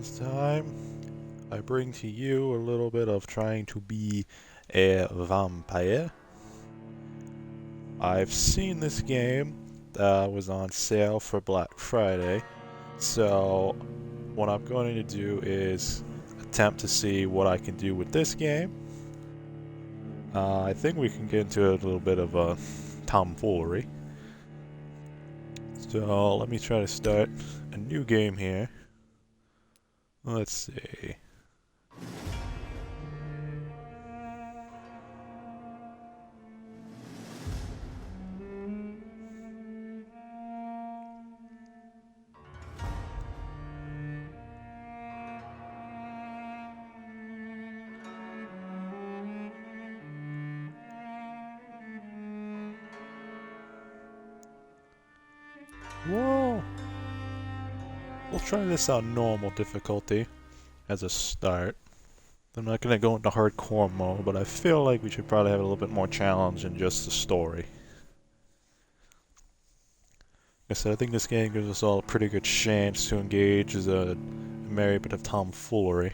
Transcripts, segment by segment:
This time, I bring to you a little bit of trying to be a vampire. I've seen this game that was on sale for Black Friday, so what I'm going to do is attempt to see what I can do with this game. I think we can get into a little bit of a tomfoolery. So let me try to start a new game here. Let's see. Whoa! We'll try this on normal difficulty as a start. I'm not going to go into hardcore mode, but I feel like we should probably have a little bit more challenge than just the story. Like I said, I think this game gives us all a pretty good chance to engage as a merry bit of tomfoolery.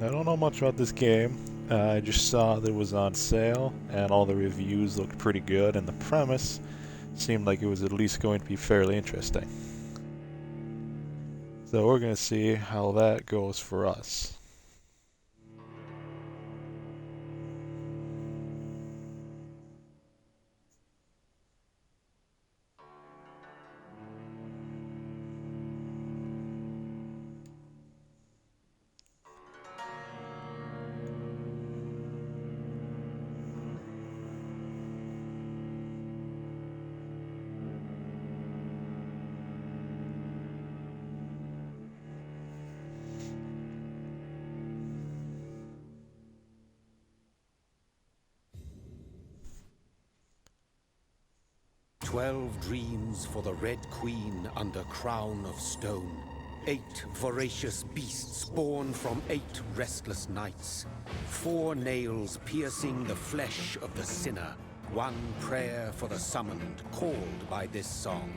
I don't know much about this game. I just saw that it was on sale, and all the reviews looked pretty good, and the premise seemed like it was at least going to be fairly interesting. So we're going to see how that goes for us. "12 dreams for the Red Queen under crown of stone. 8 voracious beasts born from 8 restless nights. 4 nails piercing the flesh of the sinner. 1 prayer for the summoned, called by this song.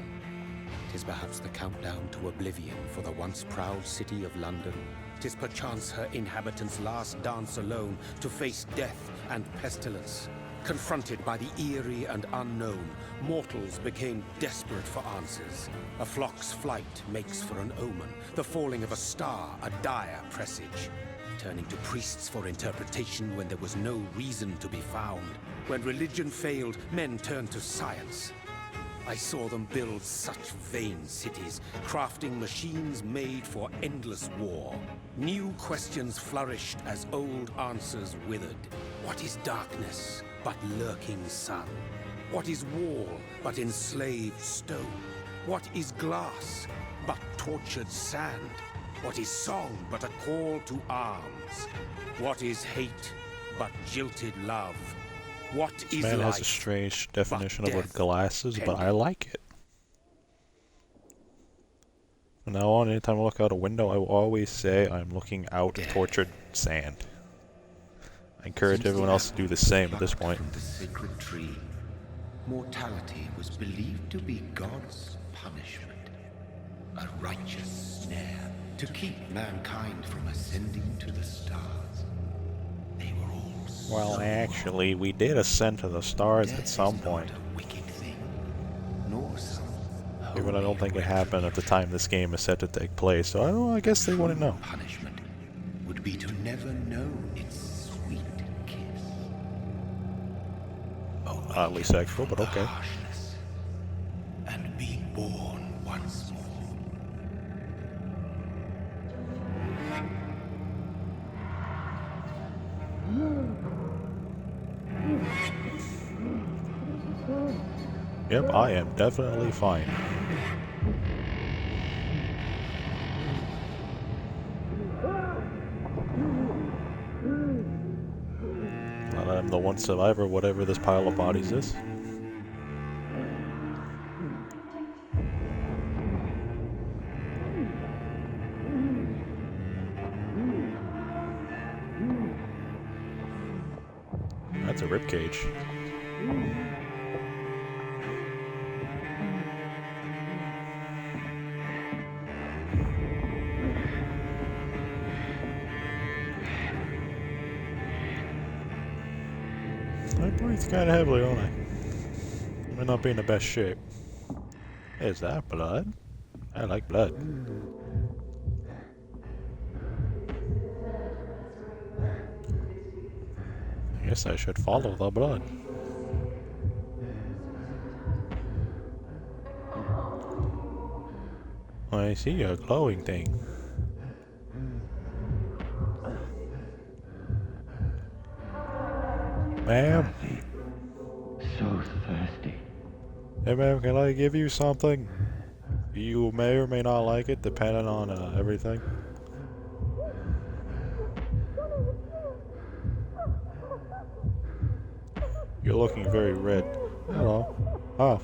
'Tis perhaps the countdown to oblivion for the once proud city of London. 'Tis perchance her inhabitants' last dance alone to face death and pestilence. Confronted by the eerie and unknown, mortals became desperate for answers. A flock's flight makes for an omen, the falling of a star a dire presage. Turning to priests for interpretation when there was no reason to be found. When religion failed, men turned to science. I saw them build such vain cities, crafting machines made for endless war. New questions flourished as old answers withered. What is darkness but lurking sun? What is wall but enslaved stone? What is glass but tortured sand? What is song but a call to arms? What is hate but jilted love? What is Man life has a strange definition of what death glass is, but I pending? like it. From now on, anytime I look out a window, I will always say I'm looking out at tortured sand. I encourage Since everyone the else to do the apple same at this plucked point. from the sacred tree, mortality was believed to be God's punishment, a righteous snare to keep mankind from ascending to the stars. They were all Well, so actually, we did ascend to the stars Death at some is point. not a wicked thing, nor some Even I don't think it holy happened at the time this game is set to take place, so I don't know, I guess they wouldn't know. punishment would be to never know its sweet kiss. Oddly sexual, but okay. Harshness, and be born once more. Yep, I am definitely fine. Well, I'm the one survivor, whatever this pile of bodies is. That's a ribcage. breathe kind of heavily, don't I? I might not be in the best shape. Is that blood? I like blood. I guess I should follow the blood. I see a glowing thing. Ma'am? So thirsty. Hey ma'am, can I give you something? You may or may not like it, depending on everything. You're looking very red. Hello. Oh.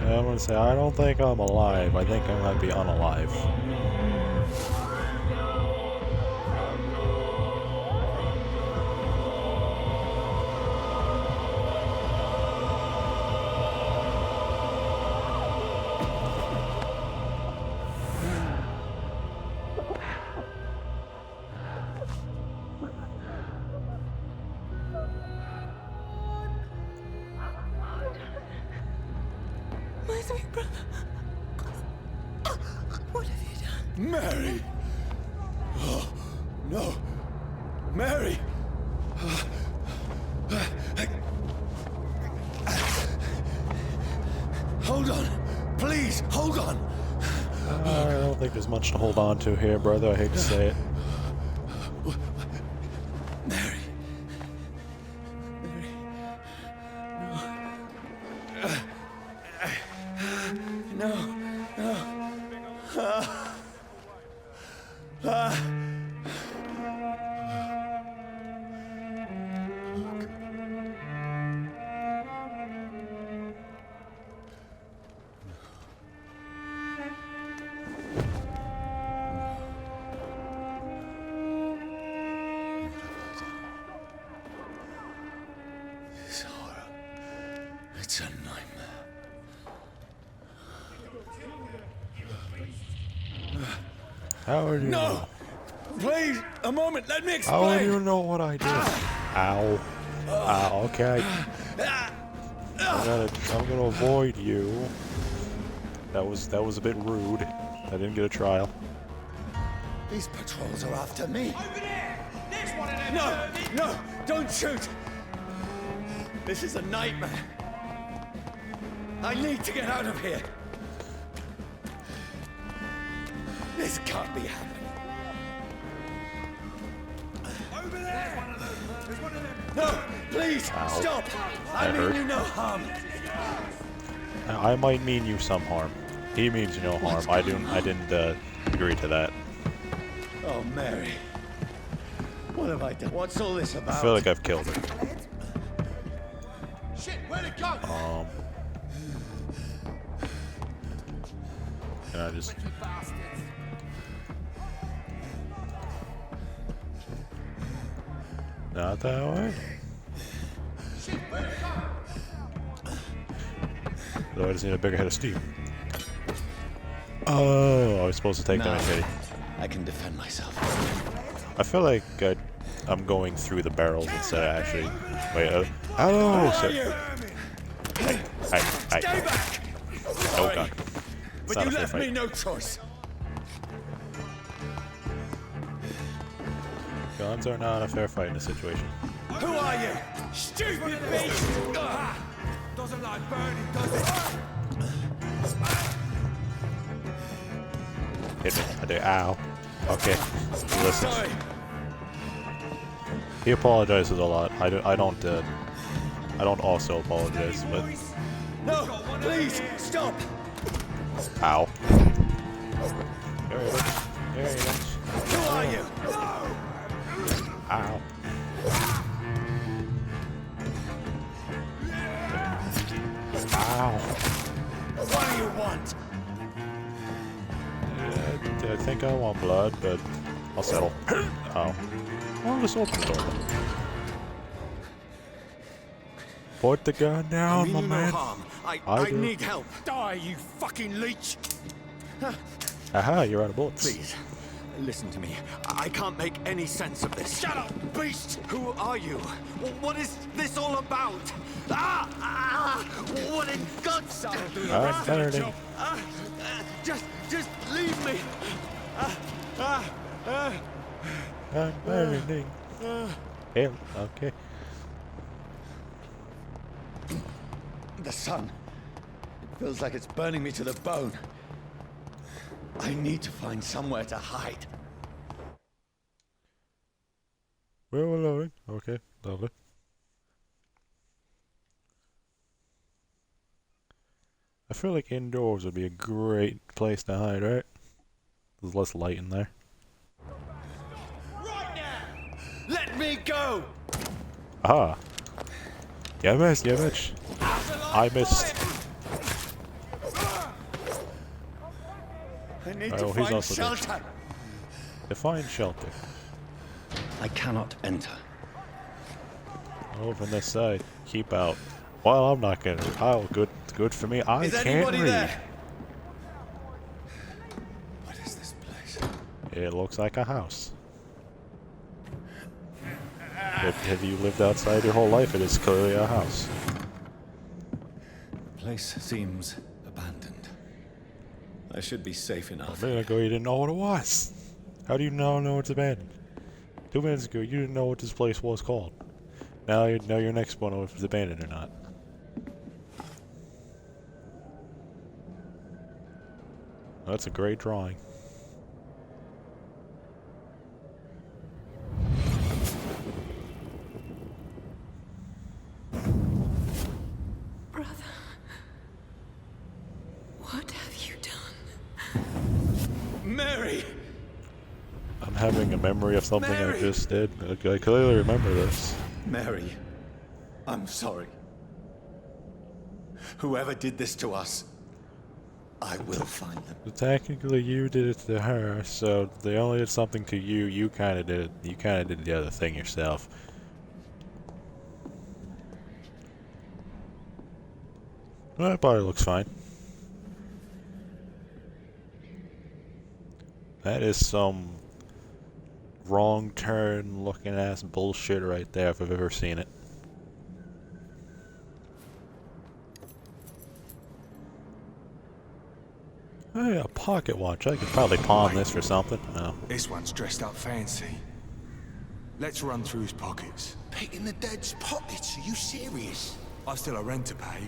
I'm gonna say, I don't think I'm alive. I think I might be unalive. My sweet brother. What have you done? Mary! Oh, no! Mary! Hold on! Please, hold on! I don't think there's much to hold on to here, brother. I hate to say it. Mary. No. This horror. It's a nightmare. How would you No! know? Please, a moment, let me How would you explain! know what I did? Ow. Ow, okay. I'm gonna avoid you. That was a bit rude. I didn't get a trial. These patrols are after me. Over there! There's one of them! No! Don't shoot! This is a nightmare. I need to get out of here. This can't be happening. Over there! There's one of them! No! Please! Ow. Stop! I That mean hurt. you no harm. I might mean you some harm. He means you no harm. I didn't agree to that. Oh, Mary. What have I done? What's all this about? I feel like I've killed her. Shit, where'd it go? Can I just... Not that way? So I just need a bigger head of steam. Oh, I was supposed to take them in pity. I can defend myself. I feel like I'm going through the barrels instead of actually... Wait, hello, sir. Hey. Stay back! Oh, God. It's But not you a fair left me fight. no choice. Guns are not a fair fight in this situation. Who are you? Stupid beast! Doesn't like burning, does it? Hit me. I do. Ow. Okay. He listens. Sorry. He apologizes a lot. I don't also apologize, but... No, please, stop! Ow. There he is. There he is. Who are you? Ow. Ow. What do you want? I think I want blood, but I'll settle. Ow. I'll just open the door. Put the gun I down, mean my you no man. harm. I I do. need help. Die, you fucking leech! Aha, you're out of bullets. Please, listen to me. I can't make any sense of this. Shut up, beast! Who are you? What is this all about? What in God's name? I'll do the I'm rest of the burning. job. Just leave me. I'm burning. Hell, okay. The sun. It feels like it's burning me to the bone. I need to find somewhere to hide. We're loading. Okay, lovely. I feel like indoors would be a great place to hide, right? There's less light in there. Right now! Let me go! Ah. You missed, you bitch. I missed. I need Oh, to he's find also dead. shelter. Define shelter. I cannot enter. Over on this side. Keep out. Well, I'm not gonna. Oh, good for me. I Is can't anybody read. there? What is this place? It looks like a house. Have you lived outside your whole life? It is clearly a house. Place seems abandoned. I should be safe A enough. minute ago, you didn't know what it was. How do you now know it's abandoned? 2 minutes ago, you didn't know what this place was called. Now you know your next one if it's abandoned or not. That's a great drawing. Brother. What have you done? Mary! I'm having a memory of something I Mary! just did. I clearly remember this. Mary, I'm sorry. Whoever did this to us, I will find them. Technically, you did it to her, so they only did something to you. You kind of did it. You kind of did the other thing yourself. Well, that body looks fine. That is some wrong turn looking ass bullshit right there if I've ever seen it. Hey, a pocket watch. I could probably pawn this for something. Oh. This one's dressed up fancy. Let's run through his pockets. Picking the dead's pockets? Are you serious? I've still a rent to pay.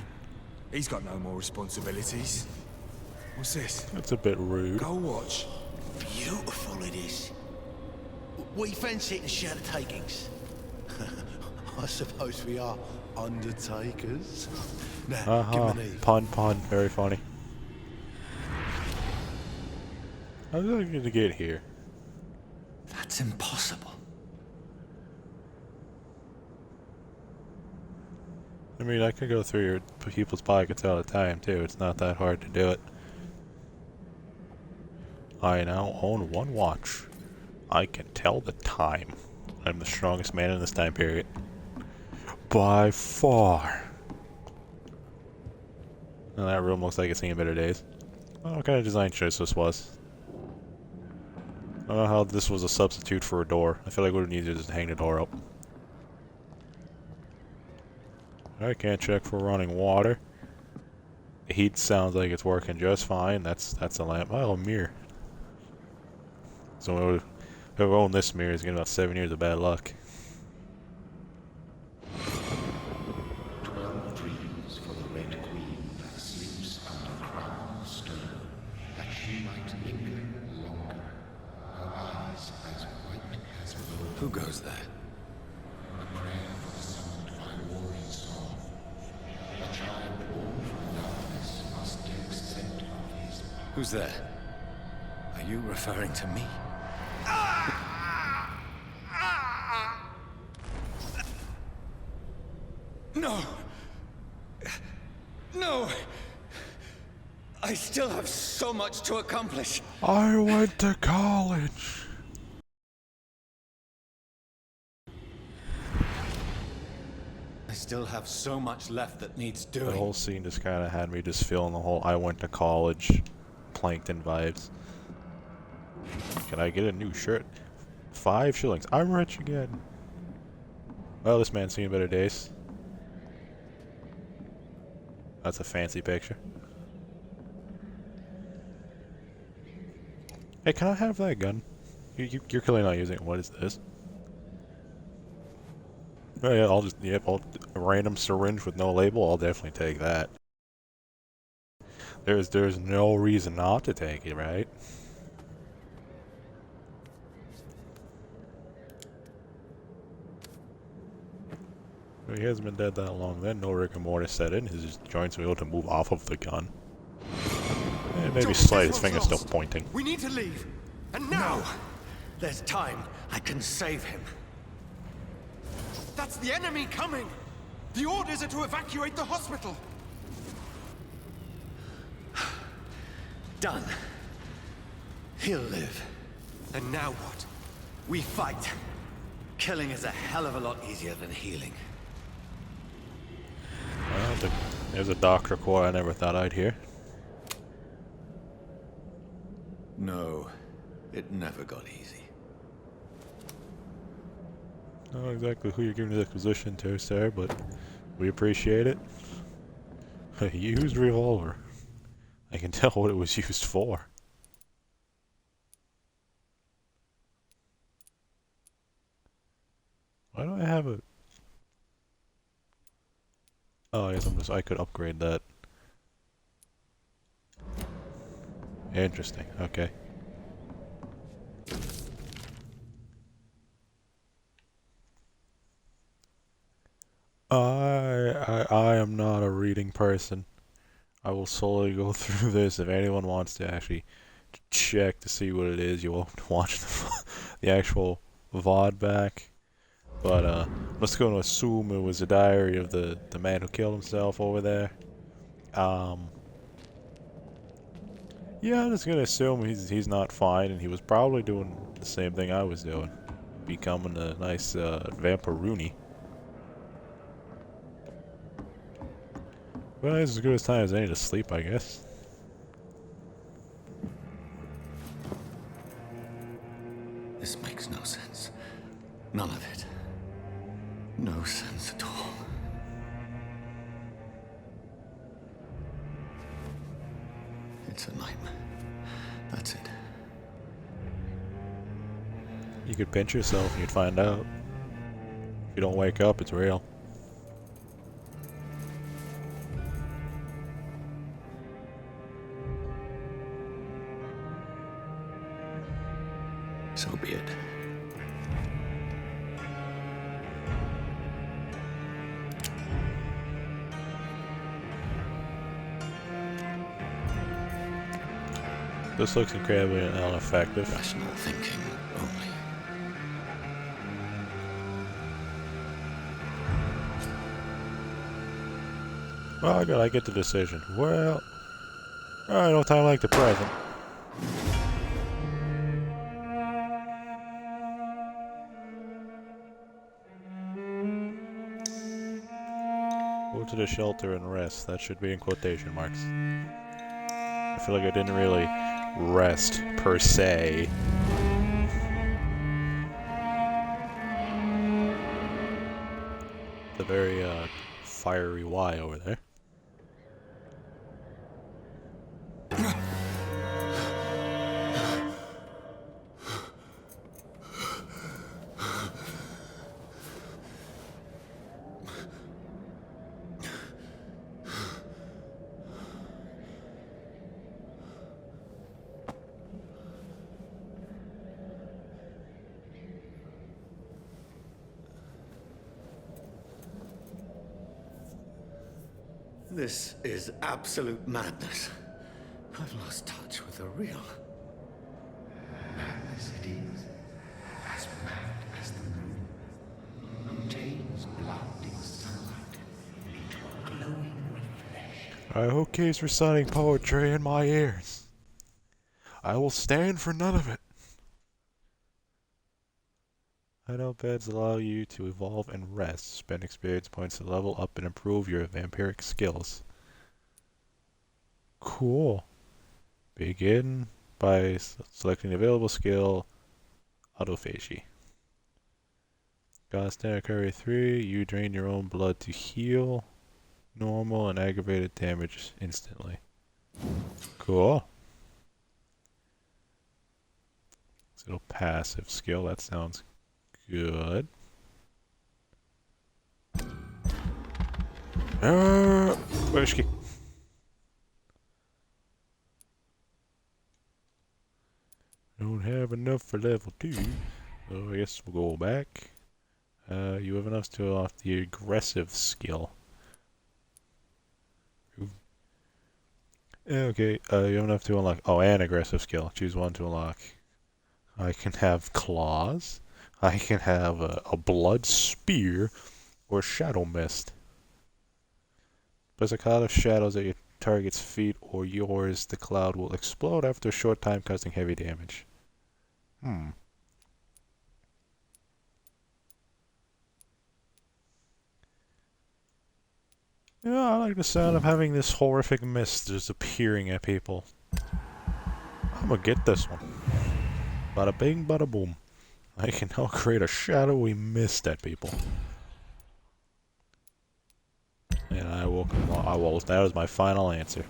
He's got no more responsibilities. What's this? That's a bit rude. Go watch. Beautiful it is. We fancy it and share the takings. I suppose we are undertakers. Now, give Uh-huh. me an E. Pun. Very funny. How did I get to get here? That's impossible. I mean, I could go through your people's pockets all the time, too. It's not that hard to do it. I now own one watch. I can tell the time. I'm the strongest man in this time period. By far. Now that room looks like it's seen better days. I don't know what kind of design choice this was. I don't know how this was a substitute for a door. I feel like we would need to just hang the door up. I can't check for running water. The heat sounds like it's working just fine. That's a lamp. Oh, a mirror. So whoever owned this mirror is getting about 7 years of bad luck. 12 trees for the Red Queen that sleeps under crown of stone, that she might linger longer, her eyes as white as gold. Who goes there? A prayer for the summoned by warring song. A child born from darkness must accept of his power. Who's there? Are you referring to me? No! No! I still have so much to accomplish. I went to college. I still have so much left that needs The doing. whole scene just kind of had me just feeling the whole I went to college plankton vibes. Can I get a new shirt? 5 shillings. I'm rich again. Well, this man's seen better days. That's a fancy picture. Hey, can I have that gun? You're clearly not using it. What is this? Oh yeah, I'll just, yep, a random syringe with no label, I'll definitely take that. There's no reason not to take it, right? Well, he hasn't been dead that long then, no rigor mortis set in, his joints are able to move off of the gun. And maybe slight, his finger's still pointing. We need to leave. And now! There's time. I can save him. That's the enemy coming! The orders are to evacuate the hospital! Done. He'll live. And now what? We fight. Killing is a hell of a lot easier than healing. Well, there's a doctor quote I never thought I'd hear. No, it never got easy. Not exactly who you're giving this position to, sir, but we appreciate it. A used revolver. I can tell what it was used for. Why do I have a... Oh, I guess I could upgrade that. Interesting, okay. I am not a reading person. I will slowly go through this. If anyone wants to actually check to see what it is, you'll have to watch the actual VOD back. But let's go and assume it was a diary of the man who killed himself over there. Yeah, I'm just gonna assume he's not fine, and he was probably doing the same thing I was doing, becoming a nice Vampyr. Well, it's as good as time as any to sleep, I guess. This makes no sense. None of it. No sense at all. It's a nightmare. That's it. You could pinch yourself and you'd find out. If you don't wake up, it's real. So be it. This looks incredibly ineffective. Rational thinking only. Well, I gotta get the decision. Well, I don't time like the present. Go to the shelter and rest. That should be in quotation marks. I feel like I didn't really rest, per se. The very, fiery Y over there. This is absolute madness. I've lost touch with the real. Madness it is, as mad as the moon, contains blinding sunlight into a glowing reflection. I hope he's reciting poetry in my ears. I will stand for none of it. Hideout beds allow you to evolve and rest. Spend experience points to level up and improve your vampiric skills. Cool. Begin by selecting the available skill, Autophagy. Got standard recovery 3. You drain your own blood to heal. Normal and aggravated damage instantly. Cool. So passive skill, that sounds good. Whiskey. Don't have enough for level 2. So I guess we'll go back. You have enough to unlock the aggressive skill. Okay, you have enough to unlock. Oh, and aggressive skill. Choose one to unlock. I can have claws. I can have a blood spear or shadow mist. Place a cloud of shadows at your target's feet or yours. The cloud will explode after a short time, causing heavy damage. Yeah, I like the sound of having this horrific mist just appearing at people. I'm gonna get this one. Bada bing, bada boom. I can now create a shadowy mist at people. And I will, that is my final answer.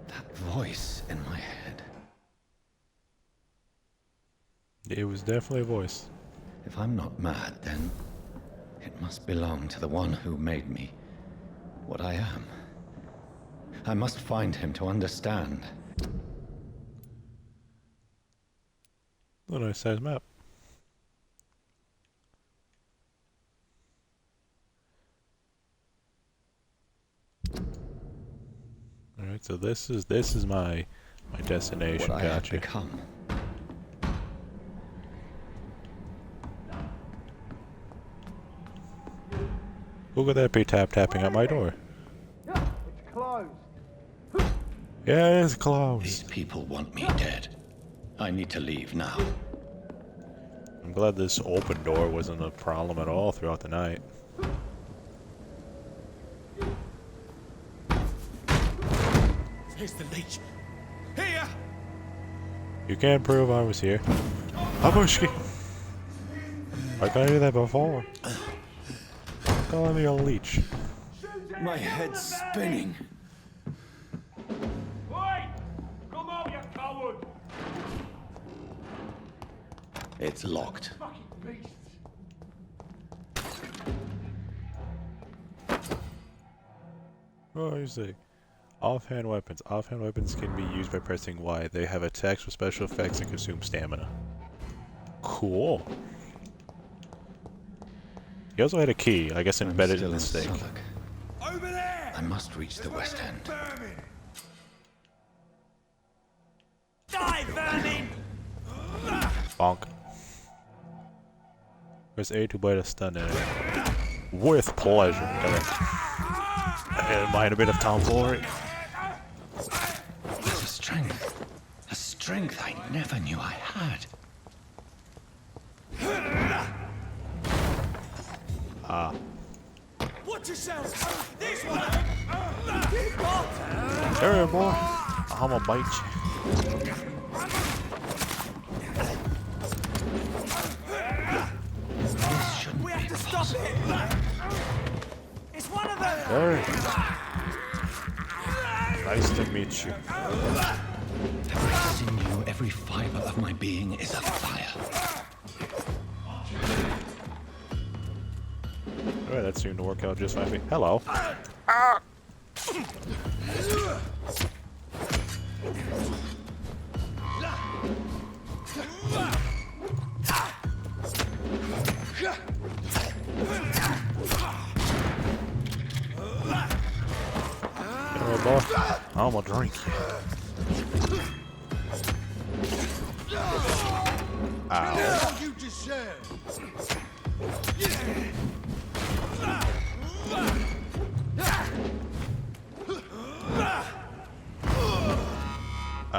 That voice in my head. It was definitely a voice. If I'm not mad, then it must belong to the one who made me what I am. I must find him to understand. A nice size map. Alright, so this is my destination. What I have Gotcha. become. Who could that be tapping at my door? It's closed. Yeah, it's closed. These people want me dead. I need to leave now. I'm glad this open door wasn't a problem at all throughout the night. Here's the leech. Here! You can't prove I was here. Abushki! Why can't I do that before? Calling me a leech. My head's spinning. Wait! Come on, you coward! It's locked. Fucking beasts! Oh, you see. Offhand weapons. Offhand weapons can be used by pressing Y. They have attacks with special effects and consume stamina. Cool. He also had a key, I guess embedded in the stake. Over there! I must reach the west end. Vermin! Die, vermin! Bonk. Press A to bite a stun enemy. With pleasure. And mind a bit of tomfoolery. There's a strength. A strength I never knew I had. Ah. Watch yourself! This one! There, boy. I'ma bite you. This shouldn't We be have to stop possible. it! It's one of them! There. Nice to meet you. Every sinew, every fiber of my being is afire. Alright, that seemed to work out just fine for me. Hello. Hey, boy. I'm gonna drink you. Ow. You deserve!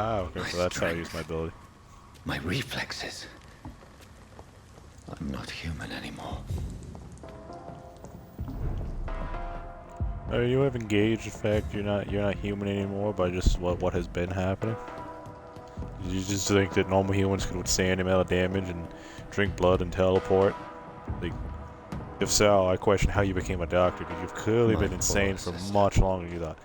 Ah, okay, so that's how I use my ability. My reflexes. I'm not human anymore. You have engaged the fact you're not human anymore by just what has been happening. You just think that normal humans can withstand the amount of damage and drink blood and teleport? Like, if so, I question how you became a doctor, because you've clearly My been insane poor for sister. much longer than you thought.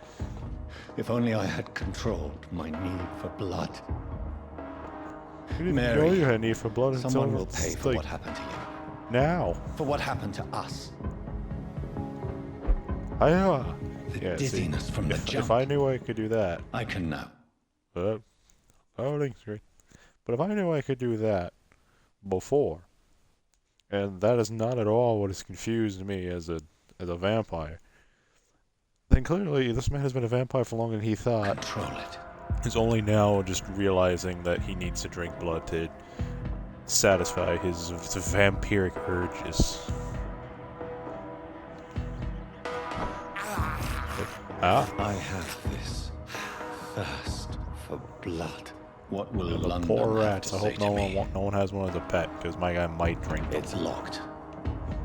If only I had controlled my need for blood. You didn't Mary, know you had a need for blood until someone will pay for like, what happened to you. now. For what happened to us. I The yeah, see, dizziness from the if jump. I knew I could do that, I can know. oh, thanks, great. But if I knew I could do that before, and that is not at all what has confused me as a vampire, then clearly this man has been a vampire for longer than he thought. Control it. He's only now just realizing that he needs to drink blood to satisfy his vampiric urges. Ah, I have this thirst for blood. What will the London poor have rats. to I say hope to me? no one has one as a pet, because my guy might drink them. It's locked.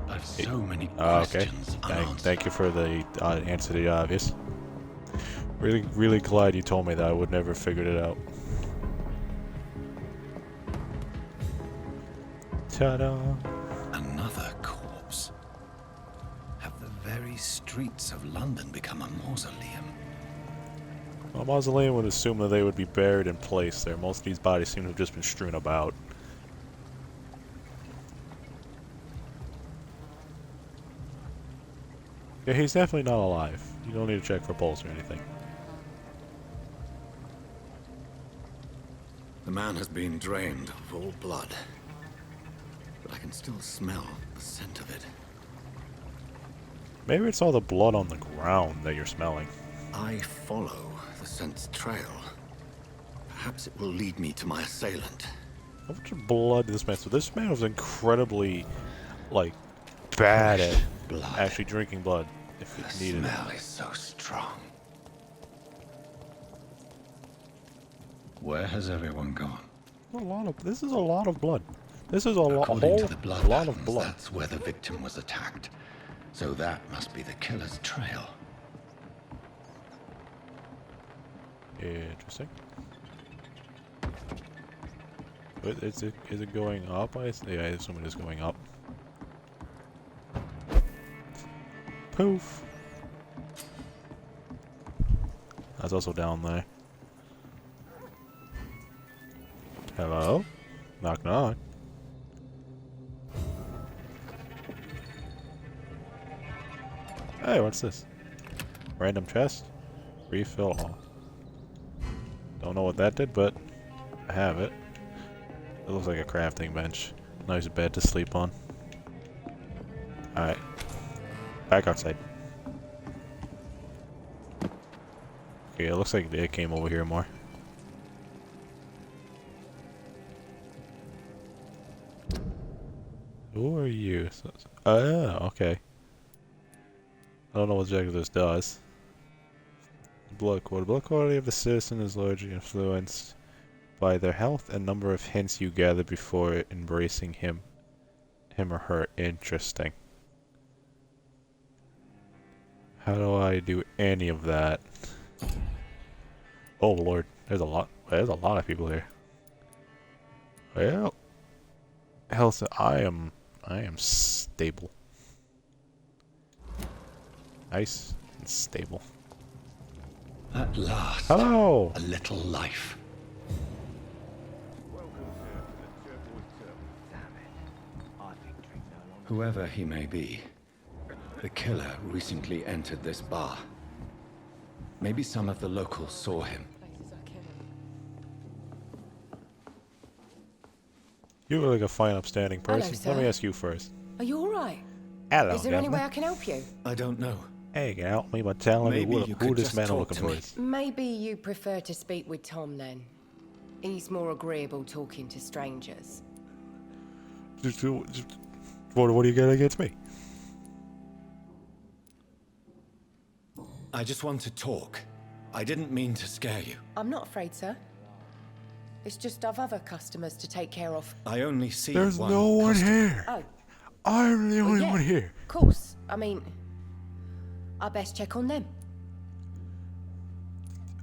I've so many Okay. questions unanswered. Thank you for the answer to the obvious. Really glad you told me that. I would never have figured it out. Ta-da! Another corpse. Have the very streets of London become a mausoleum? A mausoleum would assume that they would be buried in place there. Most of these bodies seem to have just been strewn about. Yeah, he's definitely not alive. You don't need to check for pulse or anything. The man has been drained of all blood. But I can still smell the scent of it. Maybe it's all the blood on the ground that you're smelling. I follow the scent's trail. Perhaps it will lead me to my assailant. How much blood did this man? So this man was incredibly, like, bad Fresh at blood. actually drinking blood if The it needed it. smell is so strong. Where has everyone gone? This is a lot of blood. This is a According to the blood lot of patterns, blood. that's where the victim was attacked. So that must be the killer's trail. Interesting. Is it going up? Yeah, I assume it is going up. Poof. That's also down there. Hello? Knock knock. Hey, what's this? Random chest? Refill all. Don't know what that did, but I have it. It looks like a crafting bench. Nice bed to sleep on. Alright. Back outside. Okay, it looks like it came over here more. Who are you? Oh, okay. I don't know what exactly this does. Blood quality. Blood quality of the citizen is largely influenced by their health and number of hints you gather before embracing him or her. Interesting. How do I do any of that? Oh lord, there's a lot of people here. Well, health. I am stable. Nice and stable. At last, Hello. a little life. Whoever he may be, the killer recently entered this bar. Maybe some of the locals saw him. You look like a fine, upstanding person. Hello, Let me sir. ask you first. Are you alright? Hello, Is there any way Governor. I can help you? I don't know. Hey, can you help me by telling Maybe me you who could this just man talk looking to for me. is? Maybe you prefer to speak with Tom then. He's more agreeable talking to strangers. What do you got against me? I just want to talk. I didn't mean to scare you. I'm not afraid, sir. It's just I've other customers to take care of. I only see There's one no one customer. here. Oh, I'm the only yeah, one here. of course. I mean, I best check on them.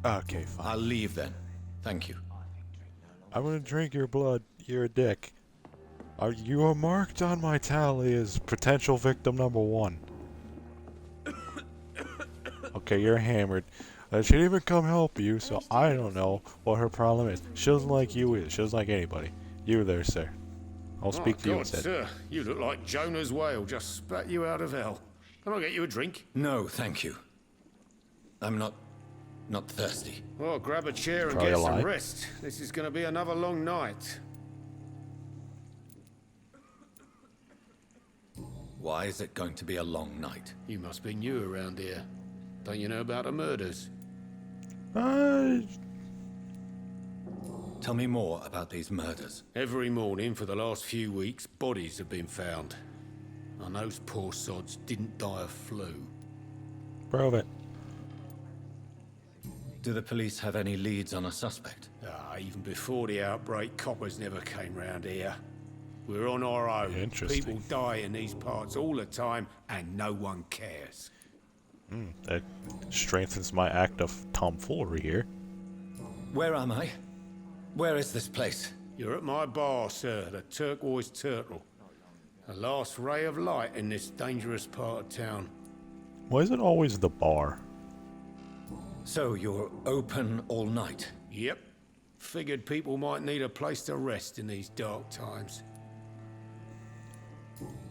Okay, fine. I'll leave then. Thank you. I'm gonna drink your blood. You're a dick. You are marked on my tally as potential victim number 1. Okay, you're hammered. She didn't even come help you, so I don't know what her problem is. She doesn't like you either. She doesn't like anybody. You there, sir. I'll speak to you God, instead. sir, you look like Jonah's whale just spat you out of hell. Can I get you a drink? No, thank you. I'm not thirsty. Well, grab a chair and Probably get a some lie. rest. This is going to be another long night. Why is it going to be a long night? You must be new around here. Don't you know about the murders? Tell me more about these murders. Every morning for the last few weeks, bodies have been found. And those poor sods didn't die of flu. Prove it. Do the police have any leads on a suspect? Even before the outbreak, coppers never came round here. We're on our own. Interesting. People die in these parts all the time, and no one cares. That strengthens my act of tomfoolery here. Where am I? Where is this place? You're at my bar, sir, the Turquoise Turtle. The last ray of light in this dangerous part of town. Why is it always the bar? So you're open all night? Yep. Figured people might need a place to rest in these dark times.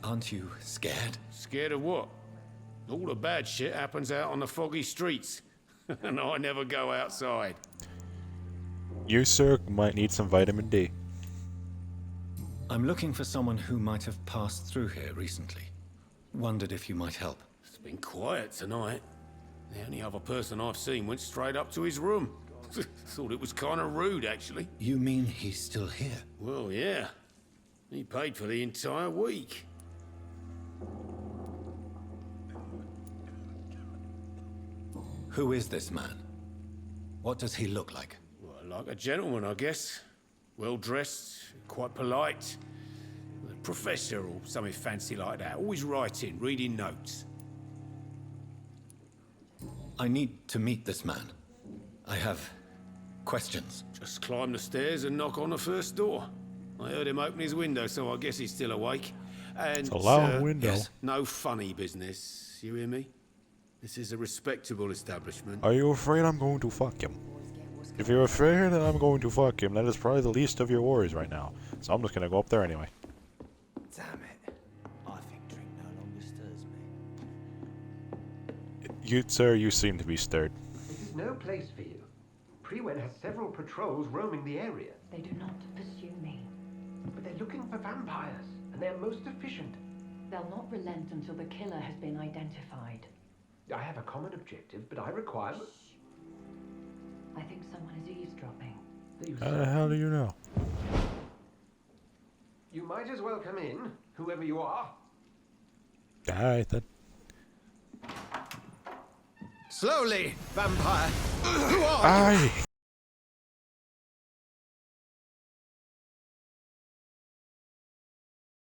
Aren't you scared? Scared of what? All the bad shit happens out on the foggy streets. And I never go outside. You, sir, might need some vitamin D. I'm looking for someone who might have passed through here recently. Wondered if you might help. It's been quiet tonight. The only other person I've seen went straight up to his room. Thought it was kind of rude, actually. You mean he's still here? Well, yeah. He paid for the entire week. Who is this man? What does he look like? Well, like a gentleman, I guess. Well-dressed, quite polite. A professor or something fancy like that. Always writing, reading notes. I need to meet this man. I have questions. Just climb the stairs and knock on the first door. I heard him open his window, so I guess he's still awake. And, It's a long window. yes. no funny business. You hear me? This is a respectable establishment. Are you afraid I'm going to fuck him? If you're afraid that I'm going to fuck him, that is probably the least of your worries right now. So I'm just gonna go up there anyway. Damn it. I think drink no longer stirs me. You, sir, you seem to be stirred. This is no place for you. Prewen has several patrols roaming the area, They do not pursue me. but they're looking for vampires, and they're most efficient. They'll not relent until the killer has been identified. I have a common objective, but I require... I think someone is eavesdropping. How the hell do you know? You might as well come in, whoever you are. Alright then. Slowly, vampire! Who are Aye!